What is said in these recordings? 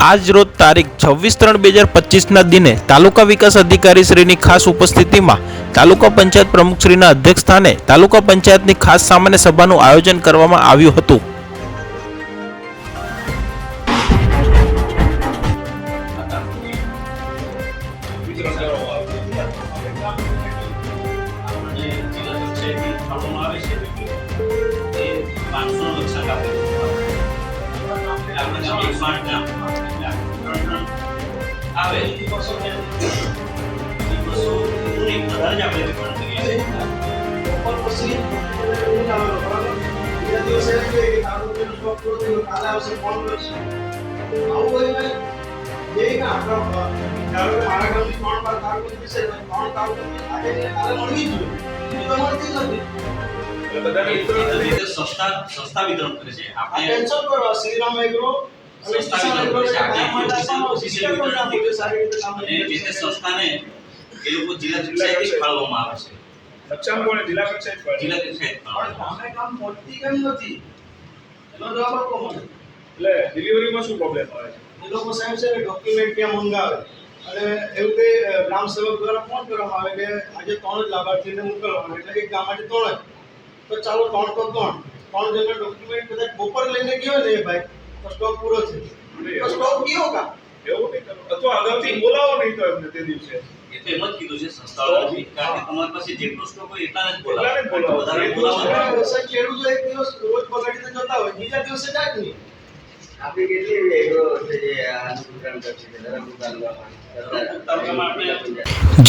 આજ રોજ તારીખ 26/3/2025 દિને તાલુકા વિકાસ અધિકારી શ્રીની ખાસ ઉપસ્થિતિમાં તાલુકા પંચાયત પ્રમુખ શ્રીના અધ્યક્ષ સ્થાને તાલુકા પંચાયતની ખાસ સામાન્ય સભાનું આયોજન કરવામાં આવ્યું હતું। સંસ્થા વિતરણ કરે છે આપણે કેન્સલ કરો શ્રીરામ એગ્રો સંસ્થાને એ લોકો જિલ્લા કક્ષાએથી ફાળવવામાં આવે છે। લક્ષણ કોને જિલ્લા કક્ષાએ જિલ્લા કક્ષાએ આપણે કામ મોટી કેમ નથી એનો જવાબ આપો મને। એટલે ડિલિવરીમાં શું પ્રોબ્લેમ આવે છે? એ લોકો સાહેબ છે ડોક્યુમેન્ટ ક્યાં મંગાવે અને એવું કે ગ્રામ સેવક દ્વારા ફોન કરવામાં આવે કે આજે 3 જ લાભાર્થીને મોકલવાના એટલે એક ગામ માટે 3 જ તો ચાલો 3 તો 3 જણા ડોક્યુમેન્ટ બધા બપોર લઈને ગયો ને ભાઈ તો સ્ટોક પૂરો છે તો સ્ટોક ગયો કા એવું નહીં કરો અથવા અગાઉથી બોલાવો નહીં તો એમને તે દિવસે એ તો એમ જ કીધું છે સંસ્થાઓને કારણ કે તમારી પાસે જેટલો સ્ટોક હોય એટલાને જ બોલાવો વધારે બોલાવો ખેડૂતો એક દિવસ રોજ બગાડીને જતા હોય બીજા દિવસે જાય જ નહીં। આપણી કેટલી એગ્રો છે જે અનુકૂળ કરશે ધરમપુર તાલુકામાં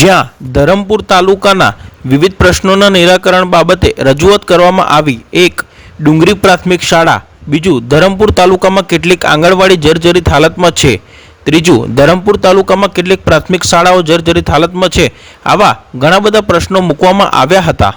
જ્યાં ધરમપુર તાલુકાના વિવિધ પ્રશ્નોના નિરાકરણ બાબતે રજૂઆત કરવામાં આવી। એક, ડુંગરી પ્રાથમિક શાળા। બીજું, ધરમપુર તાલુકામાં કેટલીક આંગણવાડી જર્જરિત હાલતમાં છે। ત્રીજું, ધરમપુર તાલુકામાં કેટલીક પ્રાથમિક શાળાઓ જર્જરિત હાલતમાં છે। આવા ઘણા બધા પ્રશ્નો મૂકવામાં આવ્યા હતા।